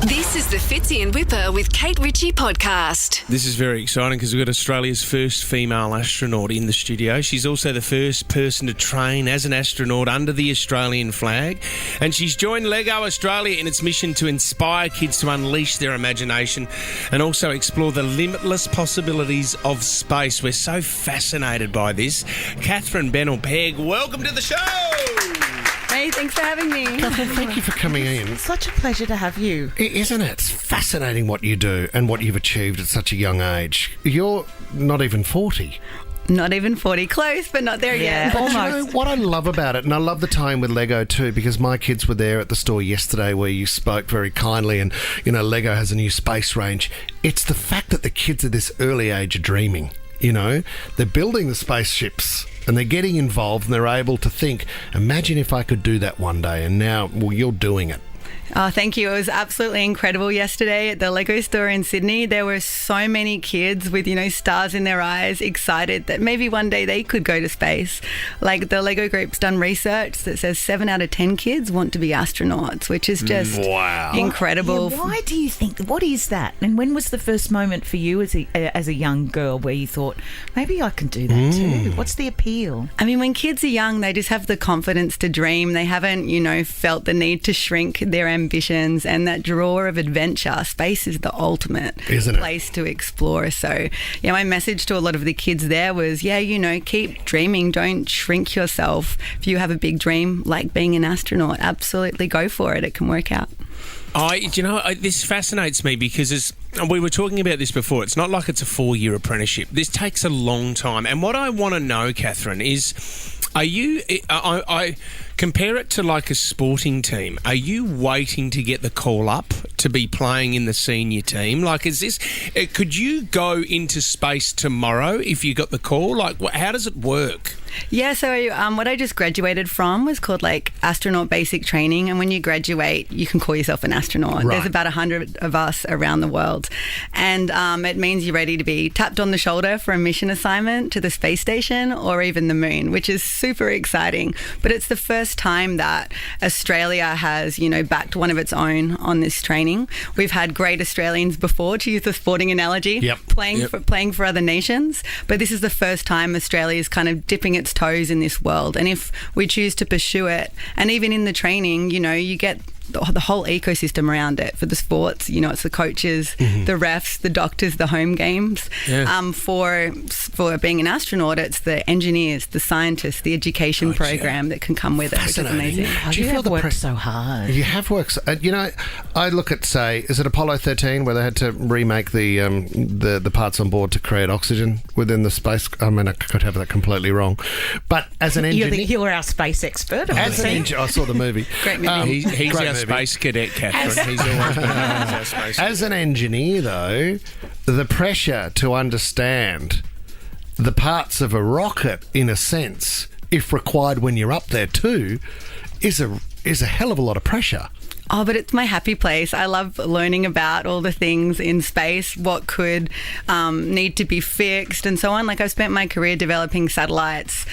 This is the Fitzy and Whipper with Kate Ritchie podcast. This is very exciting because we've got Australia's first female astronaut in the studio. She's also the first person to train as an astronaut under the Australian flag. And she's joined LEGO Australia in its mission to inspire kids to unleash their imagination and also explore the limitless possibilities of space. We're so fascinated by this. Catherine Bennell-Pegg, welcome to the show! Hey, thanks for having me. Catherine, thank you for coming in. Such a pleasure to have you. Isn't it? It's fascinating what you do and what you've achieved at such a young age. You're not even 40. Not even 40. Close, but not there yet. But you know what I love about it, and I love the time with Lego too, because my kids were there at the store yesterday where you spoke very kindly, and, you know, Lego has a new space range. It's the fact that the kids at this early age are dreaming. You know, they're building the spaceships and they're getting involved and they're able to think, imagine if I could do that one day. And now, well, you're doing it. Oh, thank you. It was absolutely incredible yesterday at the Lego store in Sydney. There were so many kids with, stars in their eyes, excited that maybe one day they could go to space. Like, the Lego group's done research that says 7 out of 10 kids want to be astronauts, which is just incredible. Yeah, why do you think, what is that? And when was the first moment for you as a young girl where you thought, maybe I can do that too? What's the appeal? I mean, when kids are young, they just have the confidence to dream. They haven't, felt the need to shrink their ambitions, and that draw of adventure. Space is the ultimate place to explore. So, my message to a lot of the kids there was, keep dreaming. Don't shrink yourself. If you have a big dream, like being an astronaut, absolutely go for it. It can work out. This fascinates me because as we were talking about this before, it's not like it's a 4-year apprenticeship. This takes a long time. And what I want to know, Catherine, is I compare it to like a sporting team. Are you waiting to get the call up to be playing in the senior team? Like, could you go into space tomorrow if you got the call? Like, how does it work? Yeah, so what I just graduated from was called astronaut basic training, and when you graduate, you can call yourself an astronaut. Right. There's about 100 of us around the world, and it means you're ready to be tapped on the shoulder for a mission assignment to the space station or even the moon, which is super exciting. But it's the first time that Australia has, backed one of its own on this training. We've had great Australians before, to use the sporting analogy, playing for other nations, but this is the first time Australia is kind of dipping its toes in this world. And if we choose to pursue it, and even in the training, you get the whole ecosystem around it. For the sports, it's the coaches, the refs, the doctors, the home games. Yeah. For being an astronaut, it's the engineers, the scientists, the education program that can come with it, which is amazing. Do you feel the work so hard? You have worked. I look at, say, is it Apollo 13 where they had to remake the parts on board to create oxygen within the space? I mean, I could have that completely wrong. But as an engineer, you're our space expert. I saw the movie. Great movie. He's our space cadet, Catherine. He's always been our space cadet. As an engineer, though, the pressure to understand the parts of a rocket, in a sense, if required when you're up there too, is a hell of a lot of pressure. Oh, but it's my happy place. I love learning about all the things in space, what could need to be fixed and so on. Like, I've spent my career developing satellites,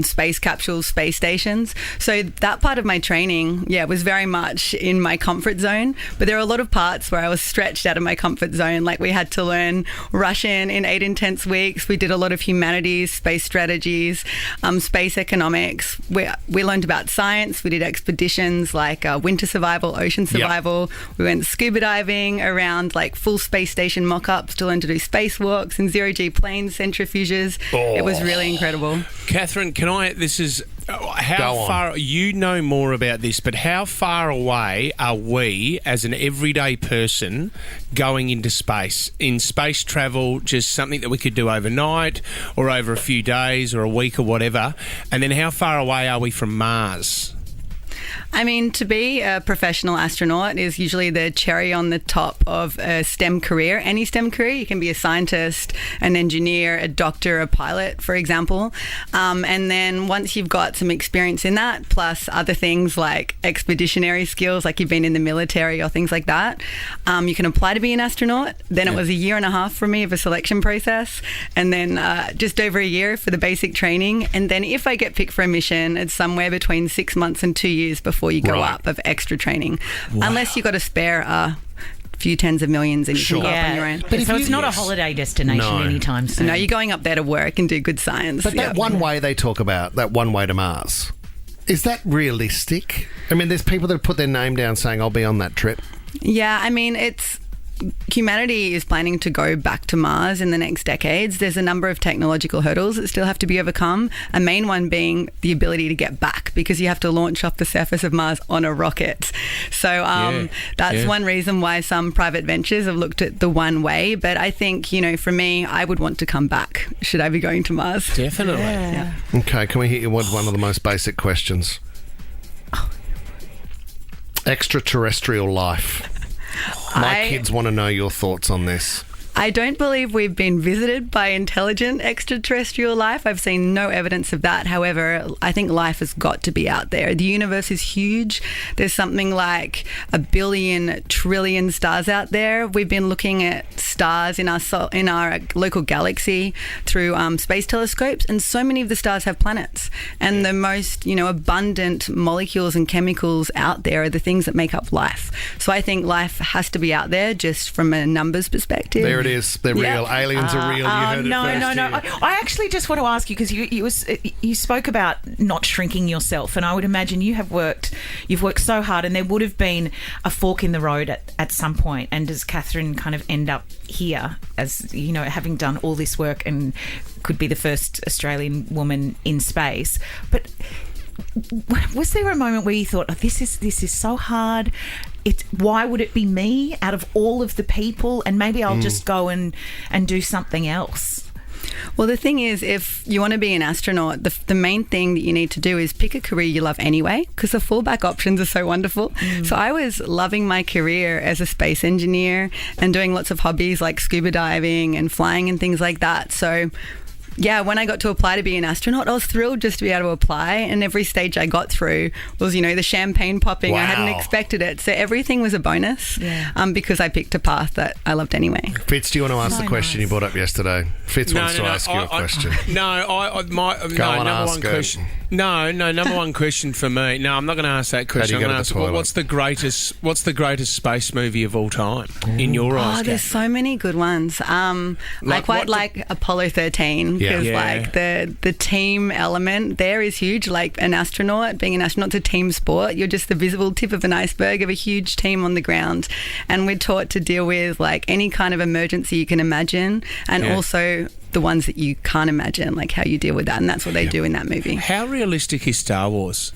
space capsules, space stations. So that part of my training, was very much in my comfort zone. But there are a lot of parts where I was stretched out of my comfort zone. Like, we had to learn Russian in 8 intense weeks. We did a lot of humanities, space strategies, space economics. We learned about science. We did expeditions like winter survival, ocean survival. Yep. We went scuba diving around full space station mock-ups to learn to do spacewalks and zero-G plane centrifuges. It was really incredible. Catherine, how far, you know more about this, but how far away are we as an everyday person going into space? In space travel, just something that we could do overnight or over a few days or a week or whatever? And then how far away are we from Mars? I mean, to be a professional astronaut is usually the cherry on the top of a STEM career. Any STEM career, you can be a scientist, an engineer, a doctor, a pilot, for example. And then once you've got some experience in that, plus other things like expeditionary skills, like you've been in the military or things like that, you can apply to be an astronaut. Then it was 1.5 years for me of a selection process, and then just over 1 year for the basic training. And then if I get picked for a mission, it's somewhere between 6 months and 2 years before you go up of extra training. Wow. Unless you've got a spare few tens of millions and you Sure. can go up on your own. But if so you- it's not yes. a holiday destination No. anytime soon. No, you're going up there to work and do good science. But Yeah. that one way they talk about, that one way to Mars, is that realistic? I mean, there's people that put their name down saying, I'll be on that trip. Yeah, I mean, humanity is planning to go back to Mars in the next decades. There's a number of technological hurdles that still have to be overcome. A main one being the ability to get back, because you have to launch off the surface of Mars on a rocket. So that's one reason why some private ventures have looked at the one way. But I think, for me, I would want to come back should I be going to Mars. Definitely. Yeah. Okay, can we hit you with one of the most basic questions? Extraterrestrial life. My kids want to know your thoughts on this. I don't believe we've been visited by intelligent extraterrestrial life. I've seen no evidence of that. However, I think life has got to be out there. The universe is huge. There's something like 1 billion trillion stars out there. We've been looking at stars in our local galaxy through space telescopes, and so many of the stars have planets. And the most, abundant molecules and chemicals out there are the things that make up life. So I think life has to be out there just from a numbers perspective. There it is. They're Yeah. real. Aliens are real. You heard no. it first here. I actually just want to ask you, because you spoke about not shrinking yourself, and I would imagine you've worked so hard, and there would have been a fork in the road at some point. And does Catherine kind of end up here as, having done all this work and could be the first Australian woman in space? But was there a moment where you thought, this is so hard? Why would it be me out of all of the people? And maybe I'll just go and do something else. Well, the thing is, if you want to be an astronaut, the main thing that you need to do is pick a career you love anyway, because the fallback options are so wonderful. So I was loving my career as a space engineer and doing lots of hobbies like scuba diving and flying and things like that. So yeah, when I got to apply to be an astronaut, I was thrilled just to be able to apply. And every stage I got through was, the champagne popping. Wow. I hadn't expected it. So everything was a bonus because I picked a path that I loved anyway. Fitz, do you want to ask the question you brought up yesterday? Fitz wants to ask you a question. Number one question. Number one question for me. No, I'm not going to ask that question. I'm going to ask, what's the greatest space movie of all time in your eyes? Oh, there's so many good ones. I quite like Apollo 13 because the team element there is huge. Like being an astronaut's a team sport. You're just the visible tip of an iceberg of a huge team on the ground, and we're taught to deal with like any kind of emergency you can imagine, and also the ones that you can't imagine, like how you deal with that, and that's what they do in that movie. How realistic is Star Wars?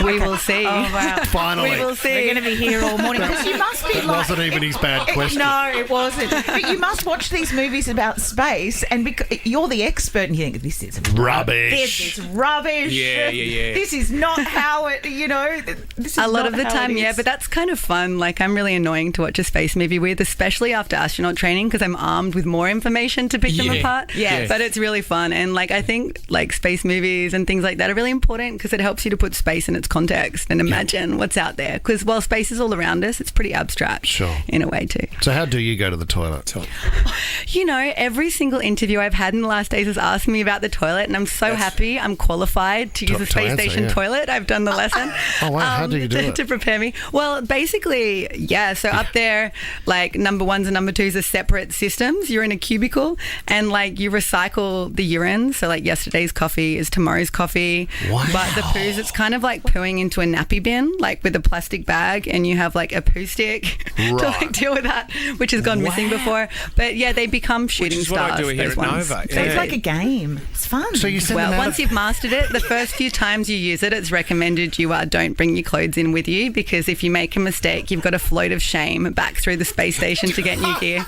We will see. Oh, wow. Finally. We will see. We're going to be here all morning. Because you must be That wasn't even his bad question. No, it wasn't. But you must watch these movies about space, and you're the expert, and you think, this is Rubbish. This is rubbish. Yeah. This is not how it, this is A lot not of the how time, it yeah, is. but that's kind of fun. Like, I'm really annoying to watch a space movie with, especially after astronaut training, because I'm armed with more information to pick them apart. Yes. But it's really fun. And, like, I think, like, space movies and things like that are really important because it helps you to put space in its context and imagine what's out there. Because while space is all around us, it's pretty abstract in a way, too. So how do you go to the toilet? Every single interview I've had in the last days has asked me about the toilet, and I'm so happy I'm qualified to use a space answer, station yeah. toilet. I've done the lesson. Oh, wow. How do you do it? To prepare me. Well, basically, so up there, like, number ones and number twos are separate systems. You're in a cubicle, and, like, you recycle the urine. So, like, yesterday's coffee is tomorrow's coffee. Wow. But the poos, it's kind of like pooing into a nappy bin, like with a plastic bag, and you have, like, a poo stick to, like, deal with that, which has gone missing before. But, yeah, they become shooting Which is stars. what I do here those at ones. Nova. So it's like a game. It's fun. So you send them out Once you've mastered it, the first few times you use it, it's recommended you don't bring your clothes in with you, because if you make a mistake, you've got a float of shame back through the space station to get new gear.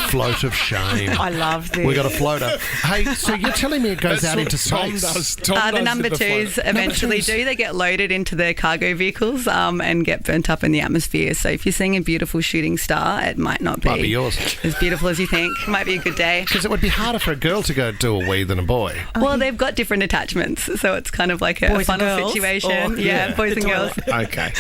float of shame. I love this. We got a floater. Hey, so you're telling me it goes out into space? The number twos eventually do. They get loaded into their cargo vehicles and get burnt up in the atmosphere. So if you're seeing a beautiful shooting star, it might not be, yours. as beautiful as you think. It might be a good day. Because it would be harder for a girl to go do a wee than a boy. Well, they've got different attachments, so it's kind of like a Boys and funnel girls? situation. Or- Yeah, boys and girls. Okay,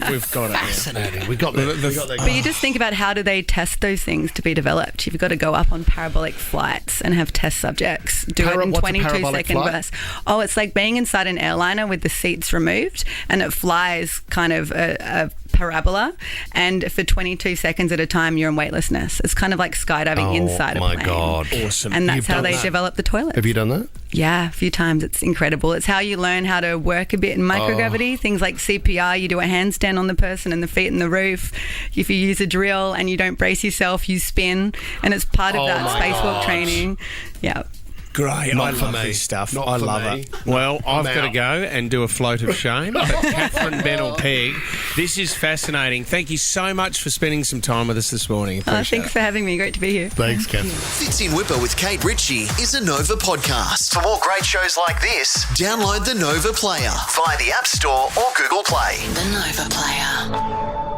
we've got it. Fascinating. We got that. But you just think about how do they test those things to be developed. You've got to go up on parabolic flights and have test subjects do it in What's a 22 parabolic second flight? bursts. Oh, it's like being inside an airliner with the seats removed. lift, and it flies kind of a parabola, and for 22 seconds at a time you're in weightlessness. It's kind of like skydiving inside a plane. Oh my God. Awesome. And that's You've how done they that? develop the toilet. Have you done that? Yeah, a few times. It's incredible. It's how you learn how to work a bit in microgravity. Things like CPR, you do a handstand on the person and the feet in the roof. If you use a drill and you don't brace yourself, you spin. And it's part of that my spacewalk God. training. Yeah. Great. Not I for love me. this stuff. Not I for love me. it. Well, I've got to out. go and do a float of shame. But Catherine Bennell-Pegg, this is fascinating. Thank you so much for spending some time with us this morning. Appreciate Thanks for having me. Great to be here. Thanks, Catherine. Fits in Whipper with Kate Ritchie is a Nova podcast. For more great shows like this, download the Nova Player via the App Store or Google Play. The Nova Player.